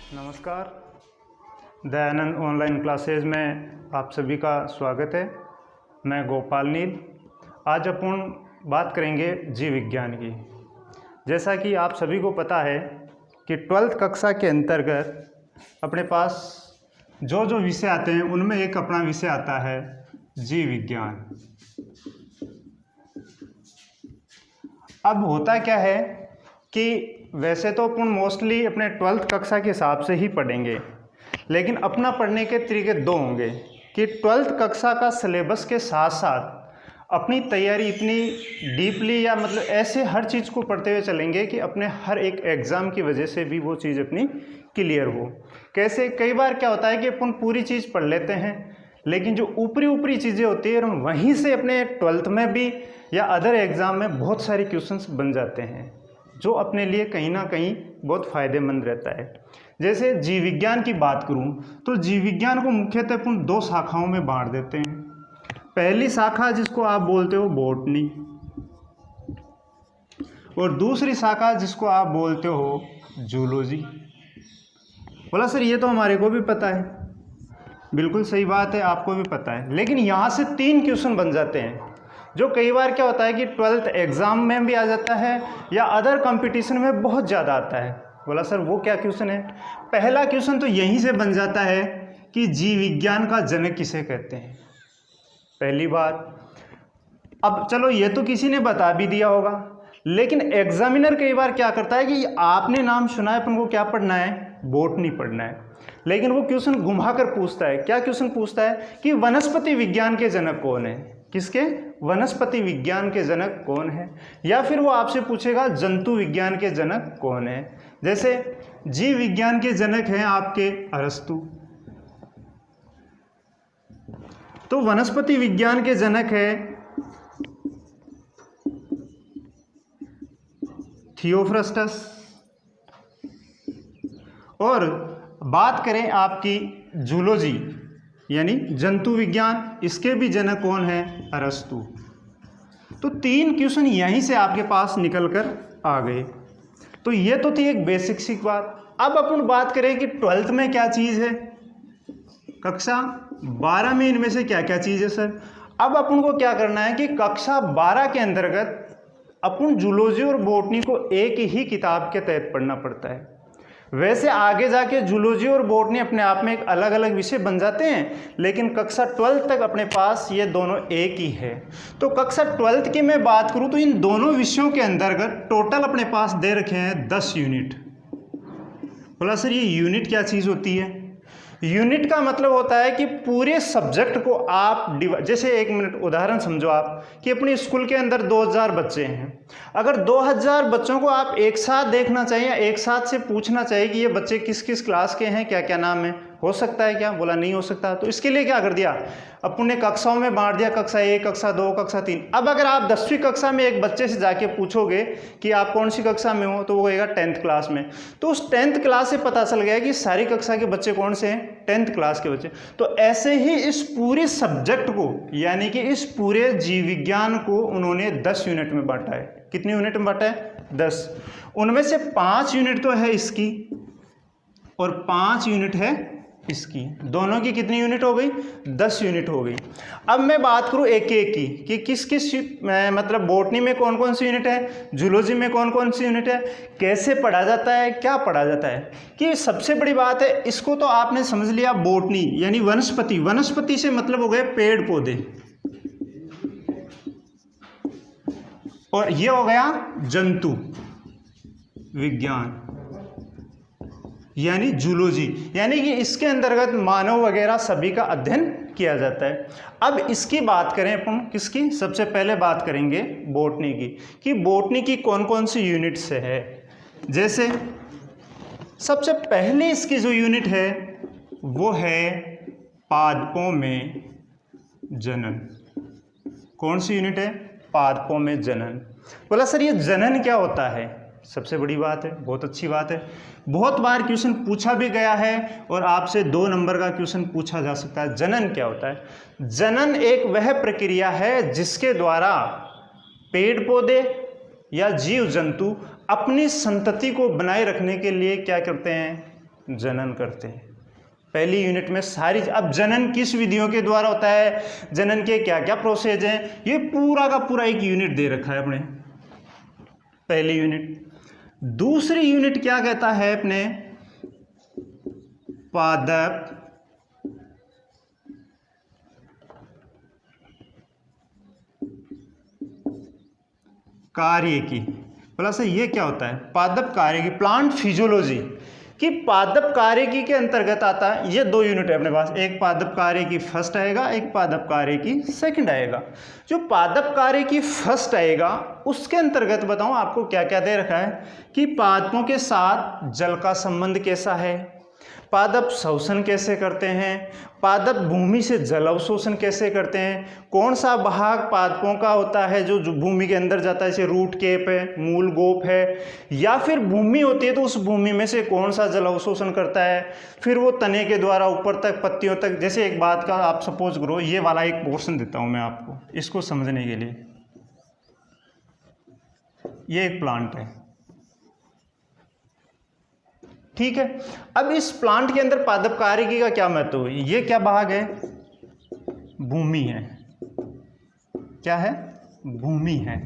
नमस्कार। Dayanand online classes में आप सभी का स्वागत है। मैं गोपाल नील। आज अपन बात करेंगे जीव विज्ञान की। जैसा कि आप सभी को पता है कि 12th कक्षा के अंतर्गत अपने पास जो जो विषय आते हैं उनमें एक अपना विषय आता है जीव विज्ञान। अब होता क्या है कि वैसे तो अपन मोस्टली अपने 12th कक्षा के हिसाब से ही पढ़ेंगे, लेकिन अपना पढ़ने के तरीके दो होंगे कि 12th कक्षा का सिलेबस के साथ साथ अपनी तैयारी इतनी डीपली या मतलब ऐसे हर चीज़ को पढ़ते हुए चलेंगे कि अपने हर एक एग्ज़ाम की वजह से भी वो चीज़ अपनी क्लियर हो। कैसे कई बार क्या होता है कि अपन पूरी चीज़ पढ़ लेते हैं, लेकिन जो ऊपरी चीज़ें होती है हम वहीं से अपने 12th में भी या अदर एग्ज़ाम में बहुत सारे क्वेश्चंस बन जाते हैं, जो अपने लिए कहीं ना कहीं बहुत फ़ायदेमंद रहता है। जैसे जीव विज्ञान की बात करूं तो जीव विज्ञान को मुख्यतः अपन दो शाखाओं में बांट देते हैं। पहली शाखा जिसको आप बोलते हो बॉटनी, और दूसरी शाखा जिसको आप बोलते हो जूलॉजी। बोला सर ये तो हमारे को भी पता है। बिल्कुल सही बात है, आपको भी पता है, लेकिन यहाँ से 3 क्वेश्चन बन जाते हैं जो कई बार क्या होता है कि 12th एग्ज़ाम में भी आ जाता है या अदर कंपटीशन में बहुत ज़्यादा आता है। बोला सर वो क्या क्वेश्चन है? पहला क्वेश्चन तो यहीं से बन जाता है कि जीव विज्ञान का जनक किसे कहते हैं। पहली बात, अब चलो ये तो किसी ने बता भी दिया होगा, लेकिन एग्जामिनर कई बार क्या करता है कि आपने नाम सुना है, अपन को क्या पढ़ना है? बॉटनी पढ़ना है, लेकिन वो क्वेश्चन घुमा कर पूछता है। क्या क्वेश्चन पूछता है कि वनस्पति विज्ञान के जनक कौन है? किसके? वनस्पति विज्ञान के जनक कौन है? या फिर वो आपसे पूछेगा जंतु विज्ञान के जनक कौन है। जैसे जीव विज्ञान के जनक हैं आपके अरस्तु, तो वनस्पति विज्ञान के जनक है थियोफ्रस्टस, और बात करें आपकी जूलॉजी यानी जंतु विज्ञान, इसके भी जनक कौन है? अरस्तु। तो 3 क्वेश्चन यहीं से आपके पास निकल कर आ गए। तो ये तो थी एक बेसिक सी बात। अब अपन बात करें कि 12th में क्या चीज़ है, कक्षा 12 में इनमें से क्या क्या चीज़ है सर। अब अपन को क्या करना है कि कक्षा 12 के अंतर्गत अपन जूलॉजी और बॉटनी को एक ही किताब के तहत पढ़ना पड़ता है। वैसे आगे जाके जूलॉजी और बॉटनी अपने आप में एक अलग अलग विषय बन जाते हैं, लेकिन कक्षा 12 तक अपने पास ये दोनों एक ही है। तो कक्षा 12 की मैं बात करूं तो इन दोनों विषयों के अंतर्गत टोटल अपने पास दे रखे हैं 10 यूनिट। बोला सर ये यूनिट क्या चीज़ होती है? यूनिट का मतलब होता है कि पूरे सब्जेक्ट को आप जैसे एक मिनट उदाहरण समझो आप कि अपने स्कूल के अंदर 2000 बच्चे हैं। अगर 2000 बच्चों को आप एक साथ देखना चाहिए, एक साथ से पूछना चाहिए कि ये बच्चे किस किस क्लास के हैं, क्या क्या नाम है, हो सकता है क्या? बोला नहीं हो सकता। तो इसके लिए क्या कर दिया, अपन ने कक्षाओं में बांट दिया, कक्षा 1, कक्षा 2, कक्षा 3। अब अगर आप 10वीं कक्षा में एक बच्चे से जाके पूछोगे कि आप कौन सी कक्षा में हो, तो वो कहेगा 10th क्लास में। तो उस 10th क्लास से पता चल गया कि सारी कक्षा के बच्चे कौन से हैं? 10th क्लास के बच्चे। तो ऐसे ही इस पूरे सब्जेक्ट को यानी कि इस पूरे जीव विज्ञान को उन्होंने 10 यूनिट में बांटा है। कितनी यूनिट में बांटा है? 10। उनमें से 5 यूनिट तो है इसकी और 5 यूनिट है इसकी। दोनों की कितनी यूनिट हो गई? 10 यूनिट हो गई। अब मैं बात करूं एक एक की कि किस किस मतलब बॉटनी में कौन कौन सी यूनिट है, जूलॉजी में कौन कौन सी यूनिट है, कैसे पढ़ा जाता है, क्या पढ़ा जाता है। कि सबसे बड़ी बात है, इसको तो आपने समझ लिया बॉटनी यानी वनस्पति। वनस्पति से मतलब हो गए पेड़ पौधे, और ये हो गया जंतु विज्ञान यानी जूलॉजी, यानी कि इसके अंतर्गत मानव वगैरह सभी का अध्ययन किया जाता है। अब इसकी बात करें अपन किसकी, सबसे पहले बात करेंगे बॉटनी की कि बॉटनी की कौन कौन सी यूनिट्स है। जैसे सबसे पहले इसकी जो यूनिट है वो है पादपों में जनन। कौन सी यूनिट है? पादपों में जनन। बोला सर ये जनन क्या होता है? सबसे बड़ी बात है, बहुत अच्छी बात है। बहुत बार क्वेश्चन पूछा भी गया है और आपसे 2 नंबर का क्वेश्चन पूछा जा सकता है। जनन क्या होता है? जनन एक वह प्रक्रिया है जिसके द्वारा पेड़ पौधे या जीव जंतु अपनी संतति को बनाए रखने के लिए क्या करते हैं? जनन करते हैं। पहली यूनिट में सारी, अब जनन किस विधियों के द्वारा होता है, जनन के क्या क्या प्रोसेस हैं, ये पूरा का पूरा एक यूनिट दे रखा है अपने पहली यूनिट। दूसरी यूनिट क्या कहता है अपने, पादप कार्य की। बोला सर ये क्या होता है, पादप कार्य की, प्लांट फिजियोलॉजी कि पादप कार्यकी के अंतर्गत आता है। ये दो यूनिट है अपने पास, एक पादप कार्यकी फर्स्ट आएगा, एक पादप कार्यकी सेकंड आएगा। जो पादप कार्यकी फर्स्ट आएगा उसके अंतर्गत बताऊं आपको क्या क्या दे रखा है कि पादपों के साथ जल का संबंध कैसा है, पादप शोषण कैसे करते हैं, पादप भूमि से जल अवशोषण कैसे करते हैं, कौन सा भाग पादपों का होता है जो भूमि के अंदर जाता है, जैसे रूट केप है, मूल गोप है, या फिर भूमि होती है तो उस भूमि में से कौन सा जल अवशोषण करता है, फिर वो तने के द्वारा ऊपर तक पत्तियों तक। जैसे एक बात का आप सपोज करो, ये वाला एक पोर्शन देता हूँ मैं आपको इसको समझने के लिए, ये एक प्लांट है, ठीक है। अब इस प्लांट के अंदर पादप कार्यकी का क्या महत्व है, ये क्या भाग है, भूमि है, क्या है, भूमि है,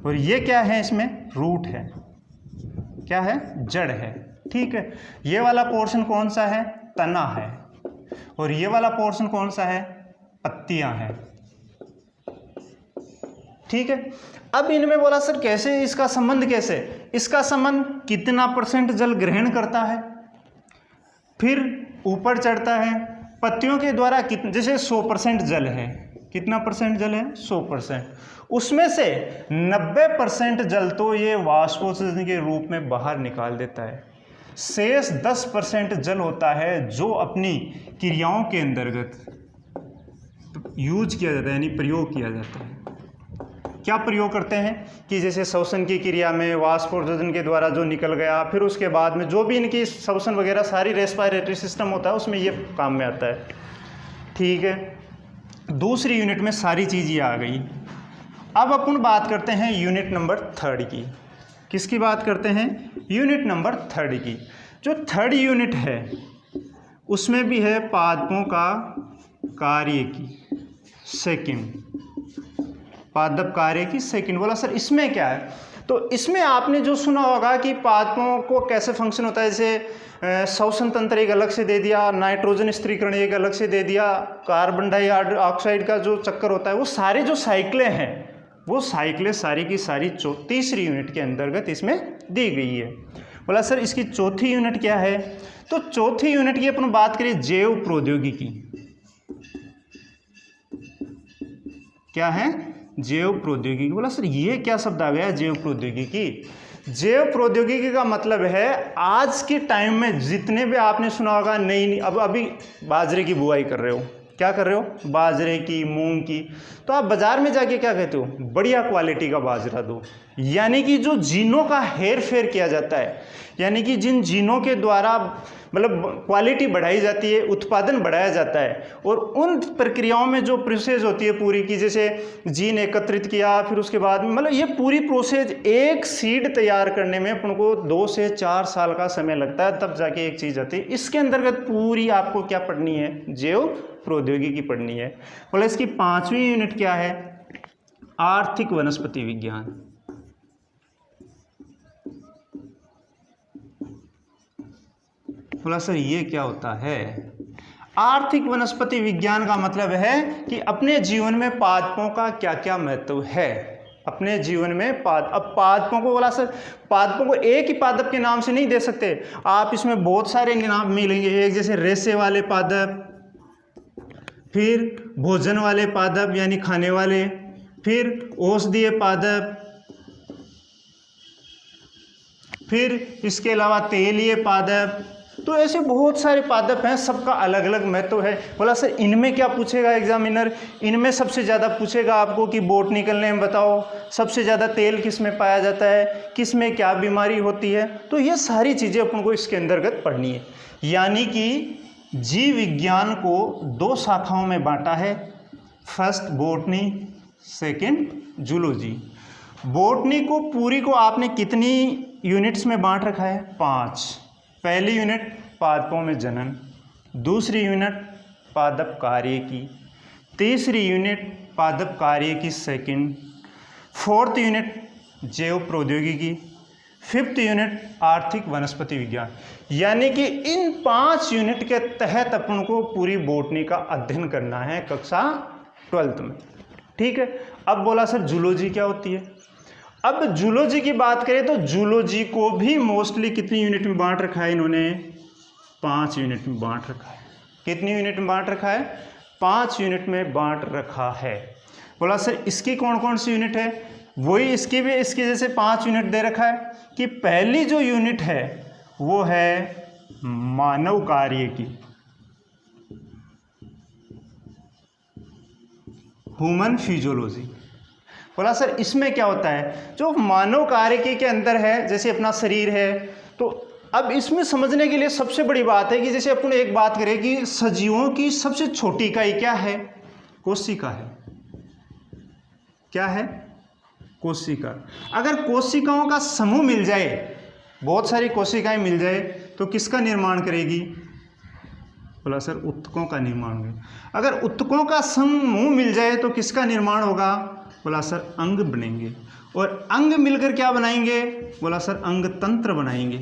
और ये क्या है, इसमें रूट है, क्या है, जड़ है, ठीक है। ये वाला पोर्शन कौन सा है, तना है, और ये वाला पोर्शन कौन सा है, पत्तियां हैं, ठीक है। अब इनमें बोला सर कैसे, इसका संबंध कैसे, इसका संबंध कितना % जल ग्रहण करता है, फिर ऊपर चढ़ता है, पत्तियों के द्वारा कितना, जैसे 100% जल है, कितना % जल है, 100%, उसमें से 90% जल तो ये वाष्पोत्सर्जन के रूप में बाहर निकाल देता है, शेष 10% जल होता है जो अपनी क्रियाओं के अंतर्गत यूज किया जाता है, यानी प्रयोग किया जाता है। क्या प्रयोग करते हैं कि जैसे श्वसन की क्रिया में वाष्पोत्सर्जन के द्वारा जो निकल गया, फिर उसके बाद में जो भी इनकी श्वसन वगैरह सारी रेस्पिरेटरी सिस्टम होता है उसमें ये काम में आता है, ठीक है। दूसरी यूनिट में सारी चीज़ ये आ गई। अब अपन बात करते हैं यूनिट नंबर 3 की। किसकी बात करते हैं, यूनिट नंबर 3 की। जो 3rd यूनिट है उसमें भी है पादपों का कार्य की, सेकंड, पादप कार्य की सेकंड। बोला सर इसमें क्या है, तो इसमें आपने जो सुना होगा कि पादपों को कैसे फंक्शन होता है, जैसे श्वसन तंत्र एक अलग से दे दिया, नाइट्रोजन स्थिरीकरण एक अलग से दे दिया, कार्बन डाइऑक्साइड का जो चक्कर होता है, वो सारे जो साइकिलें हैं वो साइकिलें सारी की सारी तीसरी यूनिट के अंतर्गत इसमें दी गई है। बोला सर इसकी चौथी यूनिट क्या है, तो चौथी यूनिट की अपन बात करें जैव प्रौद्योगिकी, क्या है, जैव प्रौद्योगिकी। बोला सर ये क्या शब्द आ गया, जैव प्रौद्योगिकी। जैव प्रौद्योगिकी का मतलब है आज के टाइम में जितने भी आपने सुना होगा नई, अब अभी बाजरे की बुआई कर रहे हो, क्या कर रहे हो, बाजरे की, मूंग की, तो आप बाजार में जाके क्या कहते हो, बढ़िया क्वालिटी का बाजरा दो। यानी कि जो जीनों का हेर फेर किया जाता है, यानी कि जिन जीनों के द्वारा मतलब क्वालिटी बढ़ाई जाती है, उत्पादन बढ़ाया जाता है, और उन प्रक्रियाओं में जो प्रोसेस होती है पूरी की, जैसे जीन एकत्रित किया, फिर उसके बाद में मतलब ये पूरी प्रोसेस, एक सीड तैयार करने में अपन को 2 से 4 साल का समय लगता है, तब जाके एक चीज़ आती है। इसके अंतर्गत पूरी आपको क्या पढ़नी है, जैव प्रौद्योगिकी पढ़नी है। बोला इसकी 5वीं यूनिट क्या है, आर्थिक वनस्पति विज्ञान। बोला सर ये क्या होता है, आर्थिक वनस्पति विज्ञान का मतलब है कि अपने जीवन में पादपों का क्या क्या महत्व है, अपने जीवन में अब पादपों को, बोला सर पादपों को एक ही पादप के नाम से नहीं दे सकते आप, इसमें बहुत सारे नाम मिलेंगे, एक जैसे रेशे वाले पादप, फिर भोजन वाले पादप यानी खाने वाले, फिर औषधीय पादप, फिर इसके अलावा तेलीय पादप, तो ऐसे बहुत सारे पादप हैं, सबका अलग अलग महत्व है। बोला सर इनमें क्या पूछेगा एग्जामिनर, इनमें सबसे ज़्यादा पूछेगा आपको कि बॉटनिकल नेम बताओ, सबसे ज़्यादा तेल किस में पाया जाता है, किस में क्या बीमारी होती है, तो ये सारी चीज़ें अपन को इसके अंतर्गत पढ़नी है। यानी कि जीव विज्ञान को 2 शाखाओं में बांटा है, first botany, second zoology. Botany को पूरी को आपने कितनी यूनिट्स में बांट रखा है, 5, पहली यूनिट पादपों में जनन, दूसरी यूनिट पादप कार्य की, तीसरी यूनिट पादप कार्य की सेकंड, फोर्थ यूनिट जैव प्रौद्योगिकी, फिफ्थ यूनिट आर्थिक वनस्पति विज्ञान। यानी कि इन 5 यूनिट के तहत अपन को पूरी बॉटनी का अध्ययन करना है कक्षा 12th में। ठीक है। अब बोला सर जूलॉजी क्या होती है। अब जूलॉजी की बात करें तो जूलॉजी को भी मोस्टली कितनी यूनिट में बांट रखा है इन्होंने, 5 यूनिट में बांट रखा है। कितनी यूनिट में बांट रखा है, 5 यूनिट में बांट रखा है। बोला सर इसकी कौन कौन सी यूनिट है, वही इसकी भी इसकी जैसे 5 यूनिट दे रखा है कि पहली जो यूनिट है वो है मानव कार्य की, ह्यूमन फिजियोलॉजी। बोला सर इसमें क्या होता है, जो मानव कार्य के अंदर है, जैसे अपना शरीर है, तो अब इसमें समझने के लिए सबसे बड़ी बात है कि जैसे अपन एक बात करें कि सजीवों की सबसे छोटी इकाई क्या है, कोशिका है। क्या है, कोशिका। अगर कोशिकाओं का समूह मिल जाए, बहुत सारी कोशिकाएं मिल जाए, तो किसका निर्माण करेगी। बोला सर उत्तकों का निर्माण होगा। अगर उत्तकों का समूह मिल जाए तो किसका निर्माण होगा। बोला सर अंग बनेंगे, और अंग मिलकर क्या बनाएंगे। बोला सर अंग तंत्र बनाएंगे।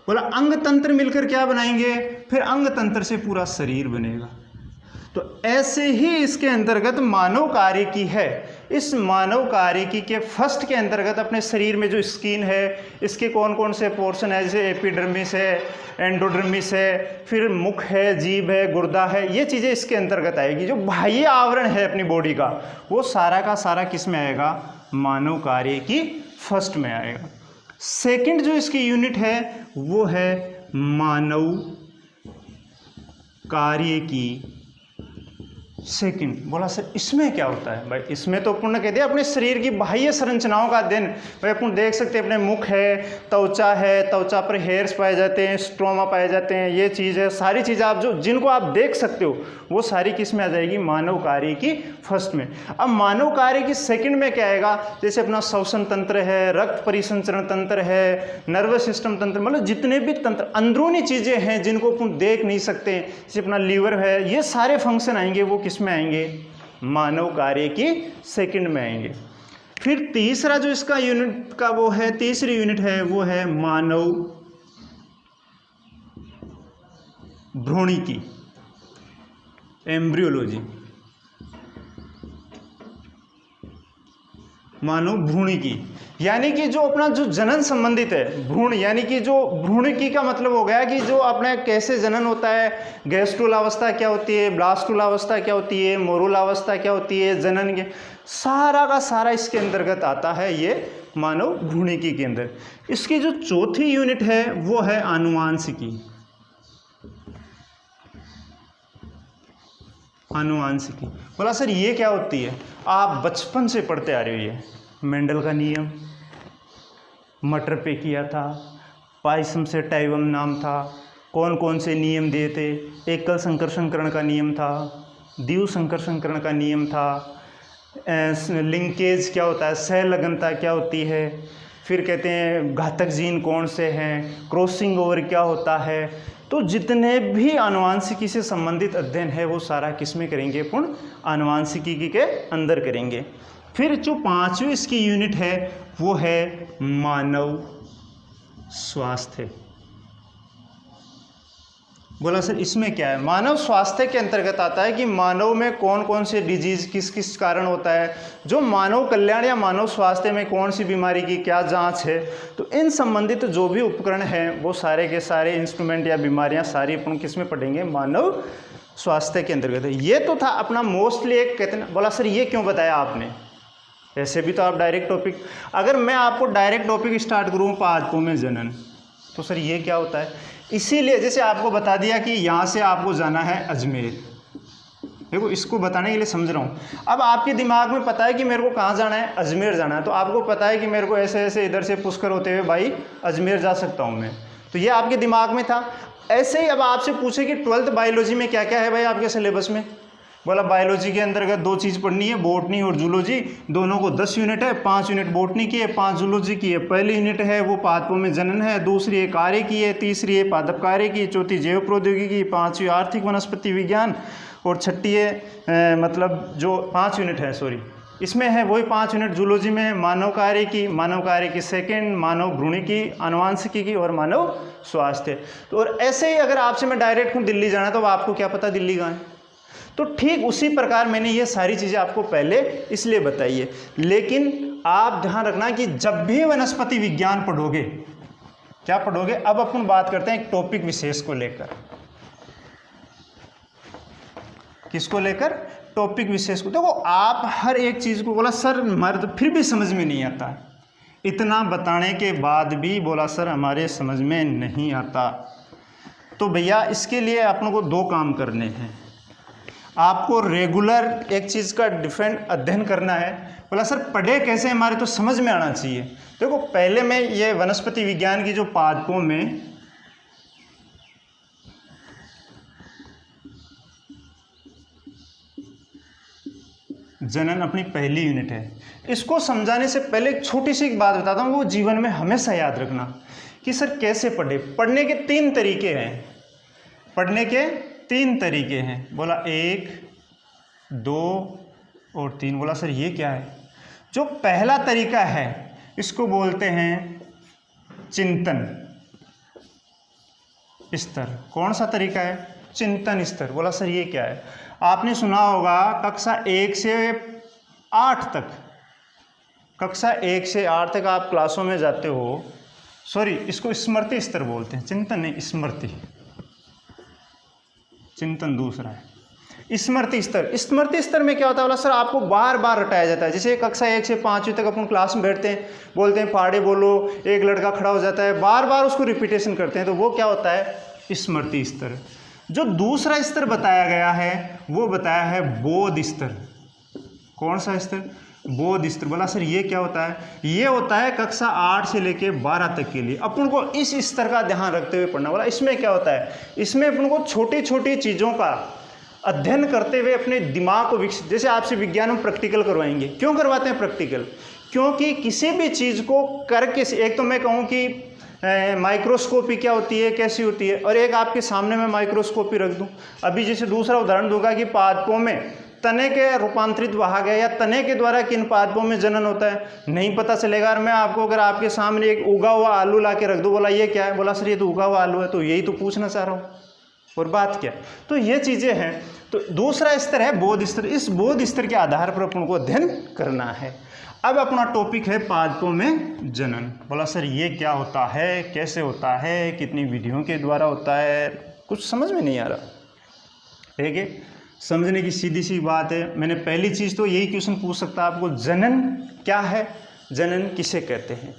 बोला अंग तंत्र मिलकर क्या बनाएंगे, फिर अंग तंत्र से पूरा शरीर बनेगा। तो ऐसे ही इसके अंतर्गत मानव कार्य की है। इस मानव कार्य की के फर्स्ट के अंतर्गत अपने शरीर में जो स्किन है, इसके कौन कौन से पोर्शन है, जैसे एपिडर्मिस है, एंडोडर्मिस है, फिर मुख है, जीभ है, गुर्दा है, ये चीज़ें इसके अंतर्गत आएगी। जो बाह्य आवरण है अपनी बॉडी का, वो सारा का सारा किस में आएगा, मानव कार्य की फर्स्ट में आएगा। सेकंड जो इसकी यूनिट है वो है मानव कार्य की सेकंड। बोला सर इसमें क्या होता है। भाई इसमें तो अपन कह दिया अपने शरीर की बाह्य संरचनाओं का अध्ययन। भाई अपन देख सकते हैं अपने मुख है, त्वचा है, त्वचा पर हेयर्स पाए जाते हैं, स्ट्रोमा पाए जाते हैं, ये चीज़ है, सारी चीज़ें आप जो जिनको आप देख सकते हो वो सारी किस में आ जाएगी, मानव कार्य की फर्स्ट में। अब मानव कार्य की सेकंड में क्या आएगा, जैसे अपना श्वसन तंत्र है, रक्त परिसंचरण तंत्र है, नर्वस सिस्टम तंत्र, मतलब जितने भी तंत्र अंदरूनी चीज़ें हैं जिनको अपन देख नहीं सकते, जैसे अपना लीवर है, ये सारे फंक्शन आएंगे वो किस में आएंगे, मानव कार्य की सेकंड में आएंगे। फिर तीसरा जो इसका यूनिट का वो है, तीसरी यूनिट है वो है मानव भ्रूणिकी, एम्ब्रियोलॉजी, मानव भ्रूणिकी। यानी कि जो अपना जो जनन संबंधित है, भ्रूण यानी कि जो भ्रूणिकी का मतलब हो गया कि जो अपने कैसे जनन होता है, गैस्ट्रुल अवस्था क्या होती है, ब्लास्टुल अवस्था क्या होती है, मोरुल अवस्था क्या होती है, जनन के सारा का सारा इसके अंतर्गत आता है ये मानव भ्रूणिकी के अंदर। इसकी जो चौथी यूनिट है वो है आनुवांशिकी, आनुवांशिकी। बोला सर ये क्या होती है, आप बचपन से पढ़ते आ रहे हो, ये मेंडल का नियम, मटर पे किया था, पाइसम से टाइवम नाम था, कौन कौन से नियम दिए थे, एकल संकर्षणकरण का नियम था, द्विव संकर्षणकरण का नियम था, लिंकेज क्या होता है, सहलगनता क्या होती है, फिर कहते हैं घातक जीन कौन से हैं, क्रॉसिंग ओवर क्या होता है। तो जितने भी आनुवांशिकी से संबंधित अध्ययन है वो सारा किस में करेंगे, अपन आनुवांशिकी के अंदर करेंगे। फिर जो पांचवी इसकी यूनिट है वो है मानव स्वास्थ्य। बोला सर इसमें क्या है, मानव स्वास्थ्य के अंतर्गत आता है कि मानव में कौन कौन से डिजीज किस किस कारण होता है, जो मानव कल्याण या मानव स्वास्थ्य में कौन सी बीमारी की क्या जांच है। तो इन संबंधित जो भी उपकरण हैं वो सारे के सारे इंस्ट्रूमेंट या बीमारियां सारी अपन किस में पढ़ेंगे, मानव स्वास्थ्य के अंतर्गत है। ये तो था अपना मोस्टली एक कहते हैं। बोला सर ये क्यों बताया आपने, ऐसे भी तो आप डायरेक्ट टॉपिक, अगर मैं आपको डायरेक्ट टॉपिक स्टार्ट करूँ पादपों में जनन, तो सर ये क्या होता है, इसीलिए जैसे आपको बता दिया कि यहाँ से आपको जाना है अजमेर। देखो इसको बताने के लिए समझ रहा हूँ। अब आपके दिमाग में पता है कि मेरे को कहाँ जाना है, अजमेर जाना है, तो आपको पता है कि मेरे को ऐसे ऐसे इधर से पुष्कर होते हुए भाई अजमेर जा सकता हूँ मैं, तो ये आपके दिमाग में था। ऐसे ही अब आपसे पूछे कि 12th बायोलॉजी में क्या क्या है भाई आपके सिलेबस में, बोला बायोलॉजी के अंतर्गत 2 चीज़ पढ़नी है, बॉटनी और जूलॉजी, दोनों को 10 यूनिट है, 5 यूनिट बॉटनी की है, 5 जूलॉजी की है। पहली यूनिट है वो पादपों में जनन है, दूसरी है कार्य की है, तीसरी है पादप कार्य की, चौथी जैव प्रौद्योगिकी, 5वीं आर्थिक वनस्पति विज्ञान और छठी है मतलब जो 5 यूनिट है सॉरी इसमें है वही 5 यूनिट जूलॉजी में है, मानव कार्य की सेकेंड, मानव भ्रूणिकी, आनुवांशिकी की और मानव स्वास्थ्य। तो और ऐसे ही अगर आपसे मैं डायरेक्ट हूँ दिल्ली जाना तो आपको क्या पता दिल्ली कहाँ है। तो ठीक उसी प्रकार मैंने ये सारी चीज़ें आपको पहले इसलिए बताई है। लेकिन आप ध्यान रखना कि जब भी वनस्पति विज्ञान पढ़ोगे, क्या पढ़ोगे, अब अपन बात करते हैं एक टॉपिक विशेष को लेकर। किसको लेकर? टॉपिक विशेष को। देखो आप हर एक चीज़ को बोला सर मर्द फिर भी समझ में नहीं आता, इतना बताने के बाद भी बोला सर हमारे समझ में नहीं आता। तो भैया इसके लिए अपन को 2 काम करने हैं। आपको रेगुलर एक चीज़ का डिफरेंट अध्ययन करना है। बोला सर पढ़े कैसे, हमारे तो समझ में आना चाहिए। देखो पहले मैं ये वनस्पति विज्ञान की जो पादपों में जनन अपनी पहली यूनिट है, इसको समझाने से पहले एक छोटी सी एक बात बताता हूँ, वो जीवन में हमेशा याद रखना कि सर कैसे पढ़े। पढ़ने के 3 तरीके हैं, पढ़ने के 3 तरीके हैं। बोला 1, 2 और 3। बोला सर ये क्या है? जो पहला तरीका है इसको बोलते हैं चिंतन स्तर। कौन सा तरीका है? चिंतन स्तर। बोला सर ये क्या है? आपने सुना होगा कक्षा 1 से 8 तक, कक्षा 1 से 8 तक आप क्लासों में जाते हो, सॉरी इसको स्मृति स्तर बोलते हैं, चिंतन नहीं स्मृति, चिंतन दूसरा है। स्मृति स्तर, स्मृति स्तर में क्या होता है? बोला सर आपको बार बार रटाया जाता है। जैसे कक्षा 1 से 5वीं तक अपन क्लास में बैठते हैं, बोलते हैं पहाड़े बोलो, एक लड़का खड़ा हो जाता है, बार बार उसको रिपीटेशन करते हैं, तो वो क्या होता है? स्मृति स्तर। जो दूसरा स्तर बताया गया है वो बताया है बोध स्तर। कौन सा स्तर? बोध स्तर। बोला सर ये क्या होता है? ये होता है कक्षा 8 से लेके 12 तक के लिए अपन को इस स्तर का ध्यान रखते हुए पढ़ना। बोला इसमें क्या होता है? इसमें अपन को छोटी छोटी चीज़ों का अध्ययन करते हुए अपने दिमाग को विकसित, जैसे आपसे विज्ञान में प्रैक्टिकल करवाएंगे। क्यों करवाते हैं प्रैक्टिकल? क्योंकि किसी भी चीज़ को करके, एक तो मैं कहूँ कि माइक्रोस्कोपी क्या होती है, कैसी होती है, और एक आपके सामने मैं माइक्रोस्कोपी रख दूं। अभी जैसे दूसरा उदाहरण दूंगा कि पादपों में तने के रूपांतरित भाग है या तने के द्वारा किन पादपों में जनन होता है, नहीं पता चलेगा। और मैं आपको अगर आपके सामने एक उगा हुआ आलू ला के रख दूँ, बोला ये क्या है? बोला सर ये तो उगा हुआ आलू है। तो यही तो पूछना चाह रहा हूँ, और बात क्या? तो ये चीज़ें हैं। तो दूसरा स्तर है बोध स्तर। इस बोध स्तर के आधार पर अपन को अध्ययन करना है। अब अपना टॉपिक है पादपों में जनन। बोला सर ये क्या होता है, कैसे होता है, कितनी विधियों के द्वारा होता है, कुछ समझ में नहीं आ रहा। ठीक है, समझने की सीधी सी बात है। मैंने पहली चीज़ तो यही क्वेश्चन पूछ सकता आपको, जनन क्या है, जनन किसे कहते हैं।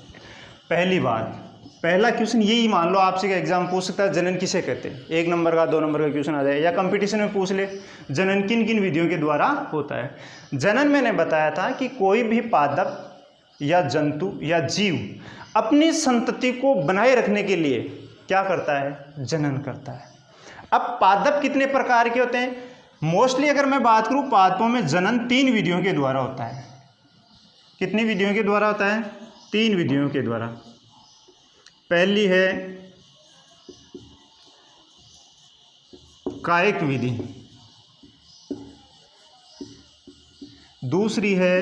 पहली बात, पहला क्वेश्चन यही मान लो आपसे का एग्जाम पूछ सकता है जनन किसे कहते हैं। 1 नंबर का 2 नंबर का क्वेश्चन आ जाए, या कंपटीशन में पूछ ले जनन किन किन विधियों के द्वारा होता है। जनन मैंने बताया था कि कोई भी पादप या जंतु या जीव अपनी संतति को बनाए रखने के लिए क्या करता है? जनन करता है। अब पादप कितने प्रकार के होते हैं? मोस्टली अगर मैं बात करूं, पादपों में जनन 3 विधियों के द्वारा होता है। कितनी विधियों के द्वारा होता है? 3 विधियों के द्वारा। पहली है कायिक विधि, दूसरी है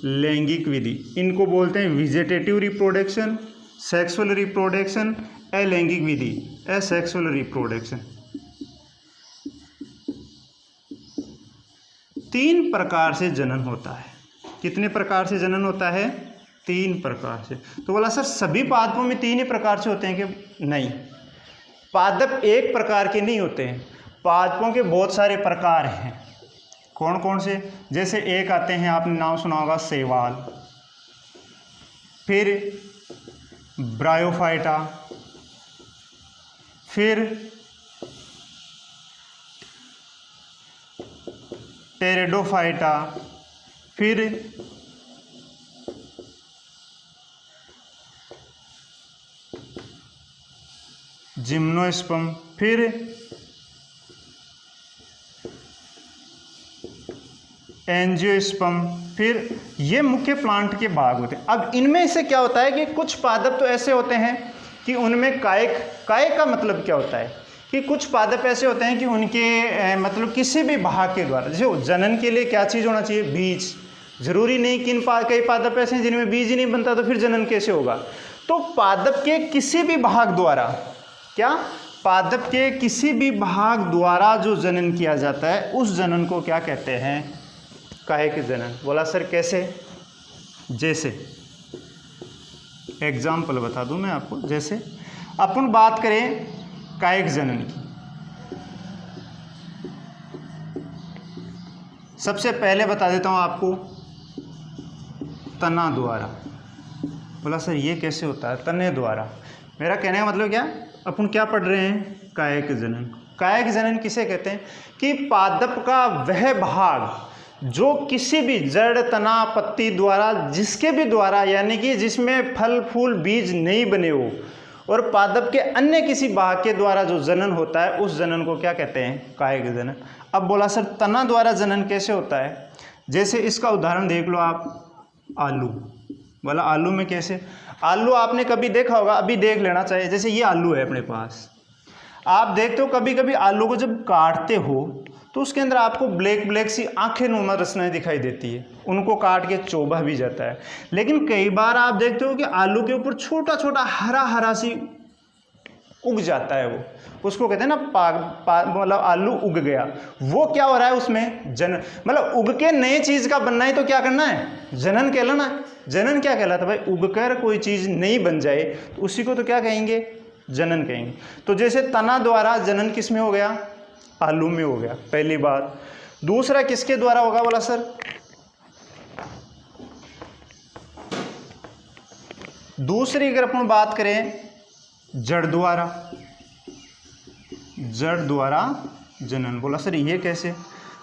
लैंगिक विधि। इनको बोलते हैं वेजिटेटिव रिप्रोडक्शन, सेक्सुअल रिप्रोडक्शन, अलैंगिक विधि, एसेक्सुअल रिप्रोडक्शन। 3 प्रकार से जनन होता है। कितने प्रकार से जनन होता है? 3 प्रकार से। तो बोला सर सभी पादपों में 3 ही प्रकार से होते हैं कि? नहीं, पादप एक प्रकार के नहीं होते हैं, पादपों के बहुत सारे प्रकार हैं। कौन कौन से? जैसे एक आते हैं, आपने नाम सुना होगा शैवाल, फिर ब्रायोफाइटा, फिर टेरिडोफाइटा, फिर जिम्नोस्पर्म, फिर एंजियोस्पर्म, फिर ये मुख्य प्लांट के भाग होते हैं। अब इनमें से क्या होता है कि कुछ पादप तो ऐसे होते हैं कि उनमें कायक का मतलब क्या होता है कि कुछ पादप ऐसे होते हैं कि उनके मतलब किसी भी भाग के द्वारा, जैसे जनन के लिए क्या चीज़ होना चाहिए, बीज। जरूरी नहीं कि कई पादप ऐसे हैं जिनमें बीज ही नहीं बनता, तो फिर जनन कैसे होगा। तो पादप के किसी भी भाग द्वारा, क्या पादप के किसी भी भाग द्वारा जो जनन किया जाता है उस जनन को क्या कहते हैं, कायिक जनन। बोला सर कैसे, जैसे एग्जाम्पल बता दूं मैं आपको। जैसे अपन बात करें कायिक जनन की, सबसे पहले बता देता हूं आपको तना द्वारा। बोला सर ये कैसे होता है, तने द्वारा। मेरा कहने का मतलब क्या, अपन क्या पढ़ रहे हैं, कायिक जनन। कायिक जनन किसे कहते हैं कि पादप का वह भाग जो किसी भी जड़, तना, पत्ती द्वारा, जिसके भी द्वारा, यानी कि जिसमें फल फूल बीज नहीं बने हो, और पादप के अन्य किसी भाग के द्वारा जो जनन होता है उस जनन को क्या कहते हैं, कायिक जनन। अब बोला सर तना द्वारा जनन कैसे होता है, जैसे इसका उदाहरण देख लो आप, आलू। बोला आलू में कैसे, आलू आपने कभी देखा होगा, अभी देख लेना चाहिए। जैसे ये आलू है अपने पास, आप देखते हो कभी कभी आलू को जब काटते हो तो उसके अंदर आपको ब्लैक ब्लैक सी आंखें नुमा रचनाएं दिखाई देती है, उनको काट के चोबा भी जाता है। लेकिन कई बार आप देखते हो कि आलू के ऊपर छोटा छोटा हरा हरा सी उग जाता है, वो उसको कहते हैं ना मतलब आलू उग गया। वो क्या हो रहा है उसमें, जनन। मतलब उग के नए चीज का बनना है तो क्या करना है, जनन कहलाना है। जनन क्या कहलाता है भाई, उगकर कोई चीज नहीं बन जाए तो उसी को तो क्या कहेंगे, जनन कहेंगे। तो जैसे तना द्वारा जनन किस में हो गया, आलू में हो गया, पहली बात। दूसरा किसके द्वारा होगा, बोला सर दूसरी अगर अपन बात करें जड़ द्वारा, जड़ द्वारा जनन। बोला सर ये कैसे,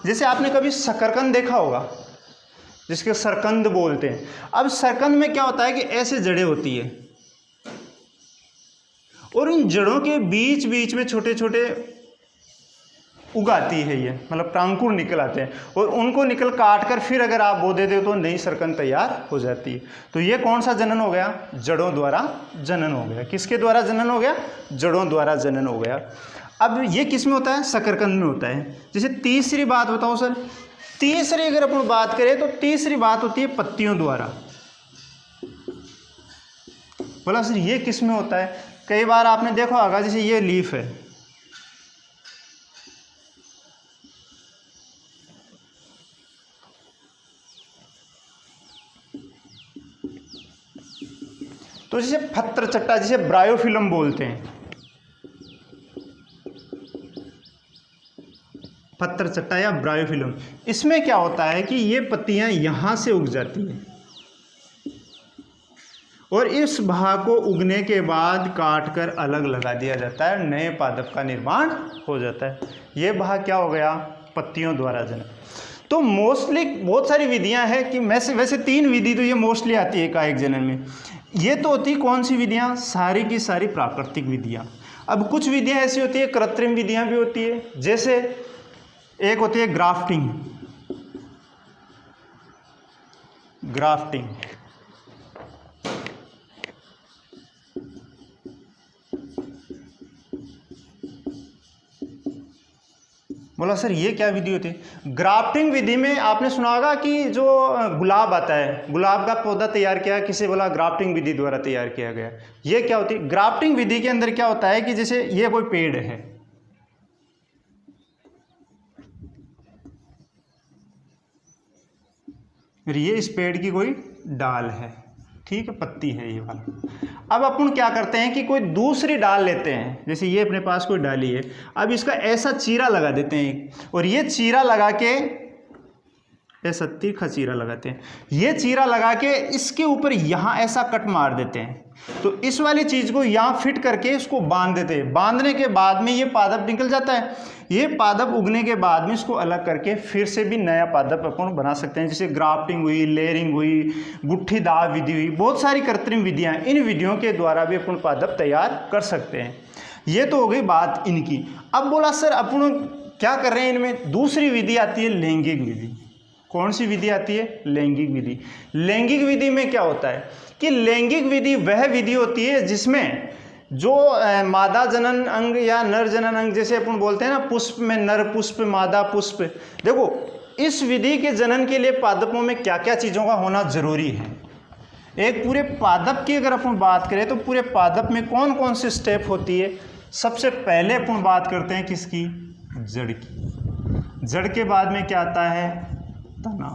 जैसे आपने कभी शकरकंद देखा होगा जिसके सरकंद बोलते हैं। अब सरकंद में क्या होता है कि ऐसे जड़ें होती है और इन जड़ों के बीच बीच में छोटे छोटे उगाती है ये, मतलब टांकुर निकल आते हैं और उनको निकल काट कर फिर अगर आप बो देते हो तो नई सरकंद तैयार हो जाती है। तो ये कौन सा जनन हो गया, जड़ों द्वारा जनन हो गया। किसके द्वारा जनन हो गया, जड़ों द्वारा जनन हो गया। अब ये किस में होता है, शकरकंद में होता है। जैसे तीसरी बात बताओ सर, तीसरी अगर अपन बात करें तो तीसरी बात होती है पत्तियों द्वारा। बोला सर ये किस में होता है, कई बार आपने देखा होगा जैसे ये लीफ है, तो जैसे पत्र चट्टा, जिसे ब्रायोफिल्म बोलते हैं, पत्र चट्टा या ब्रायोफिल्म, इसमें क्या होता है कि ये पत्तियां यहां से उग जाती हैं और इस भाग को उगने के बाद काट कर अलग लगा दिया जाता है, नए पादप का निर्माण हो जाता है। ये भाग क्या हो गया, पत्तियों द्वारा जनन। तो मोस्टली बहुत सारी विधियां हैं कि वैसे 3 विधि तो ये मोस्टली आती है कायिक जनन में। ये तो होती कौन सी विधियां, सारी की सारी प्राकृतिक विधियां। अब कुछ विधियां ऐसी होती है, कृत्रिम विधियां भी होती है। जैसे एक होती है ग्राफ्टिंग, ग्राफ्टिंग बोला सर ये क्या विधि होती है, ग्राफ्टिंग विधि में आपने सुना होगा कि जो गुलाब आता है, गुलाब का पौधा तैयार किया, किसे बोला, ग्राफ्टिंग विधि द्वारा तैयार किया गया। ये क्या होती है, ग्राफ्टिंग विधि के अंदर क्या होता है कि जैसे ये कोई पेड़ है, ये इस पेड़ की कोई डाल है, ठीक है, पत्ती है ये वाला। अब अपन क्या करते हैं कि कोई दूसरी डाल लेते हैं, जैसे ये अपने पास कोई डाली है, अब इसका ऐसा चीरा लगा देते हैं और ये चीरा लगा के ऐसा तीखा चीरा लगाते हैं, ये चीरा लगा के इसके ऊपर यहाँ ऐसा कट मार देते हैं, तो इस वाली चीज़ को यहाँ फिट करके इसको बांध देते हैं। बांधने के बाद में ये पादप निकल जाता है। ये पादप उगने के बाद में इसको अलग करके फिर से भी नया पादप अपन बना सकते हैं। जैसे ग्राफ्टिंग हुई, लेयरिंग हुई, गुट्ठी दाव विधि हुई, बहुत सारी कृत्रिम विधियाँ, इन विधियों के द्वारा भी अपन पादप तैयार कर सकते हैं। ये तो हो गई बात इनकी। अब बोला सर अपन क्या कर रहे हैं, इनमें दूसरी विधि आती है लैंगिक विधि। कौन सी विधि आती है? लैंगिक विधि। लैंगिक विधि में क्या होता है कि लैंगिक विधि वह विधि होती है जिसमें जो मादा जनन अंग या नर जनन अंग, जैसे अपन बोलते हैं ना पुष्प में नर पुष्प मादा पुष्प, देखो इस विधि के जनन के लिए पादपों में क्या क्या चीज़ों का होना जरूरी है। एक पूरे पादप की अगर अपन बात करें तो पूरे पादप में कौन कौन सी स्टेप होती है। सबसे पहले अपन बात करते हैं किसकी? जड़ की। जड़ के बाद में क्या आता है? तना।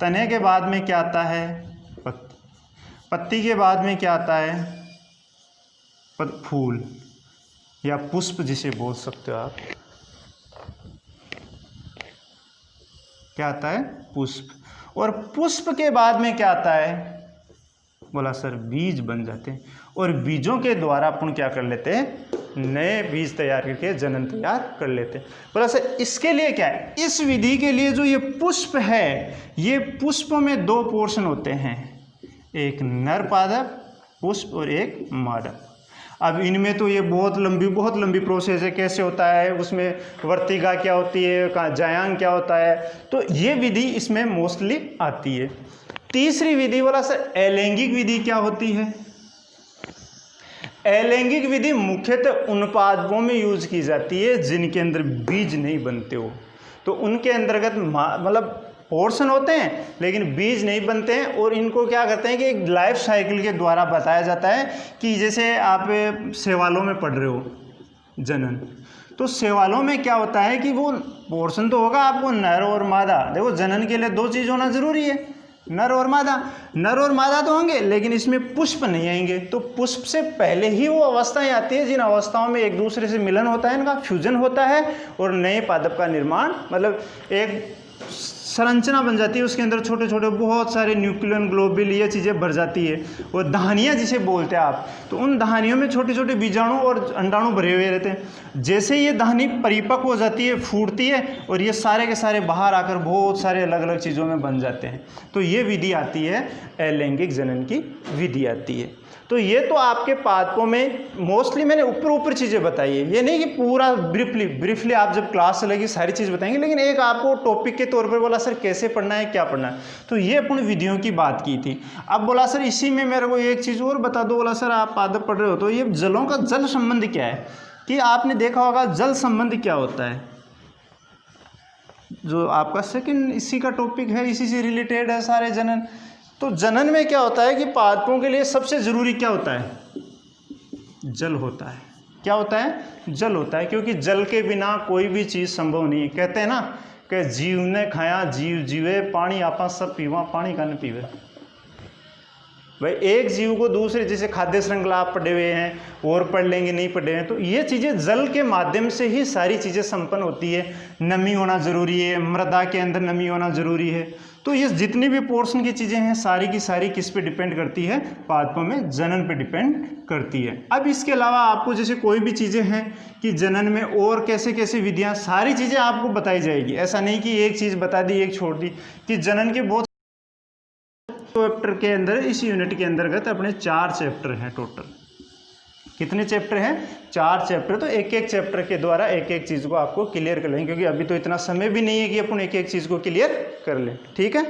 तने के बाद में क्या आता है? पत्ती। पत्ती के बाद में क्या आता है? फूल या पुष्प जिसे बोल सकते हो आप। क्या आता है? पुष्प। और पुष्प के बाद में क्या आता है? बोला सर बीज बन जाते हैं, और बीजों के द्वारा अपन क्या कर लेते हैं? नए बीज तैयार करके जनन तैयार कर लेते हैं। बोला सर इसके लिए क्या है? इस विधि के लिए जो ये पुष्प है, ये पुष्पों में दो पोर्शन होते हैं, एक नर पादप पुष्प और एक मादा। अब इनमें तो ये बहुत लंबी प्रोसेस है, कैसे होता है, उसमें वर्तिका क्या होती है, जायांग क्या होता है, तो ये विधि इसमें मोस्टली आती है। तीसरी विधि बोला सर अलैंगिक विधि क्या होती है? अलैंगिक विधि मुख्यतः उन पादपों में यूज की जाती है जिनके अंदर बीज नहीं बनते हो, तो उनके अंतर्गत मतलब पोर्शन होते हैं लेकिन बीज नहीं बनते हैं, और इनको क्या करते हैं कि एक लाइफ साइकिल के द्वारा बताया जाता है कि जैसे आप शैवालों में पढ़ रहे हो जनन, तो शैवालों में क्या होता है कि वो पोर्शन तो होगा आपको नर और मादा। देखो जनन के लिए दो चीज़ होना जरूरी है, नर और मादा। नर और मादा तो होंगे लेकिन इसमें पुष्प नहीं आएंगे, तो पुष्प से पहले ही वो अवस्थाएं आती है जिन अवस्थाओं में एक दूसरे से मिलन होता है, इनका फ्यूजन होता है और नए पादप का निर्माण, मतलब एक संरचना बन जाती है, उसके अंदर छोटे छोटे बहुत सारे न्यूक्लियन ग्लोबिल ये चीज़ें भर जाती है, और दहानियाँ जिसे बोलते हैं आप, तो उन दहानियों में छोटे छोटे बीजाणु और अंडाणु भरे हुए रहते हैं। जैसे ये दहानी परिपक्व हो जाती है, फूटती है, और ये सारे के सारे बाहर आकर बहुत सारे अलग अलग चीज़ों में बन जाते हैं, तो ये विधि आती है अलैंगिक जनन की विधि आती है। तो ये तो आपके पादपों में मोस्टली मैंने ऊपर चीज़ें बताई है, ये नहीं कि पूरा ब्रीफली आप जब क्लास चलेगी सारी चीज़ बताएंगे, लेकिन एक आपको टॉपिक के तौर पर बोला सर कैसे पढ़ना है, क्या पढ़ना है, तो ये अपन विधियों की बात की थी। अब बोला सर इसी में मेरे को एक चीज़ और बता दो। बोला सर आप पादप पढ़ रहे हो तो ये जलों का जल संबंध क्या है, कि आपने देखा होगा जल संबंध क्या होता है, जो आपका सेकंड इसी का टॉपिक है, इसी से रिलेटेड है सारे जनन। तो जनन में क्या होता है कि पादपों के लिए सबसे ज़रूरी क्या होता है? जल होता है। क्या होता है? जल होता है, क्योंकि जल के बिना कोई भी चीज़ संभव नहीं है। कहते हैं ना कि जीव ने खाया जीव जीवे, पानी आपा सब पीवा पानी का न पीवे। भाई एक जीव को दूसरे, जैसे खाद्य श्रृंखला आप पढ़े हुए हैं और पढ़ लेंगे नहीं पढ़े हैं, तो ये चीज़ें जल के माध्यम से ही सारी चीज़ें संपन्न होती है। नमी होना ज़रूरी है, मृदा के अंदर नमी होना ज़रूरी है। तो ये जितनी भी पोर्शन की चीज़ें हैं सारी की सारी किस पे डिपेंड करती है? पादपों में जनन पे डिपेंड करती है। अब इसके अलावा आपको जैसे कोई भी चीज़ें हैं कि जनन में और कैसे कैसे विधियाँ, सारी चीज़ें आपको बताई जाएगी। ऐसा नहीं कि एक चीज़ बता दी एक छोड़ दी, कि जनन के बहुत चैप्टर के अंदर, इस यूनिट के अंतर्गत अपने 4 चैप्टर हैं टोटल। कितने चैप्टर हैं? 4 चैप्टर। तो एक एक चैप्टर के द्वारा एक एक चीज़ को आपको क्लियर कर लेंगे, क्योंकि अभी तो इतना समय भी नहीं है कि अपन एक एक चीज़ को क्लियर कर लें। ठीक है।